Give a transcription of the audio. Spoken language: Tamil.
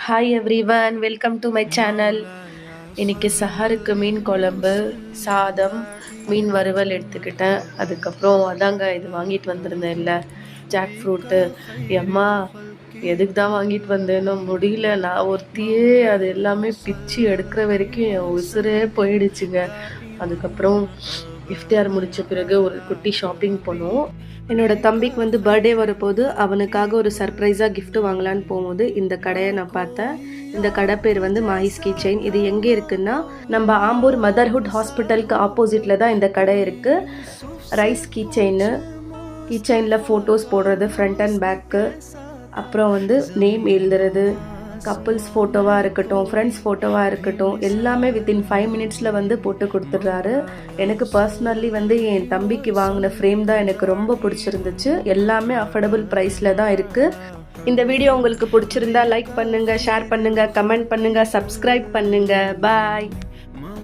Hi everyone, welcome to my channel. இன்றைக்கி சஹருக்கு மீன் குழம்பு, சாதம், மீன் வறுவல் எடுத்துக்கிட்டேன். அதுக்கப்புறம் அதாங்க இது வாங்கிட்டு வந்திருந்தேன் இல்லை, ஜாக் ஃப்ரூட்டு. எம்மா எதுக்கு தான் வாங்கிட்டு வந்தேனோ முடியல. நான் ஒருத்தியே அது எல்லாமே பிச்சு எடுக்கிற வரைக்கும் என் உசுரே போயிடுச்சுங்க. அதுக்கப்புறம் இஃப்தியார் முடித்த பிறகு ஒரு குட்டி ஷாப்பிங் போனோம். என்னோடய தம்பிக்கு பர்த்டே வரப்போது அவனுக்காக ஒரு சர்ப்ரைஸாக கிஃப்ட் வாங்கலான்னு போகும்போது இந்த கடையை நான் பார்த்தேன். இந்த கடை பேர் மாஹிஸ் கீ செயின். இது எங்கே இருக்குன்னா நம்ம ஆம்பூர் மதர்ஹுட் ஹாஸ்பிட்டலுக்கு ஆப்போசிட்டில் தான் இந்த கடை இருக்குது. ரைஸ் கீ செயினில் ஃபோட்டோஸ் போடுறது, ஃப்ரண்ட் அண்ட் பேக்கு, அப்புறம் நேம் எழுதுறது, கப்புள்ஸ் ஃபோட்டோவாக இருக்கட்டும், ஃப்ரெண்ட்ஸ் ஃபோட்டோவாக இருக்கட்டும், எல்லாமே வித்தின் 5 மினிட்ஸில் போட்டு கொடுத்துட்றாரு. எனக்கு பர்சனலி என் தம்பிக்கு வாங்கின ஃப்ரேம் தான் எனக்கு ரொம்ப பிடிச்சிருந்துச்சு. எல்லாமே அஃபோர்டபுள் ப்ரைஸில் தான் இருக்குது. இந்த வீடியோ உங்களுக்கு பிடிச்சிருந்தா லைக் பண்ணுங்கள், ஷேர் பண்ணுங்கள், கமெண்ட் பண்ணுங்கள், சப்ஸ்கிரைப் பண்ணுங்கள். பாய்.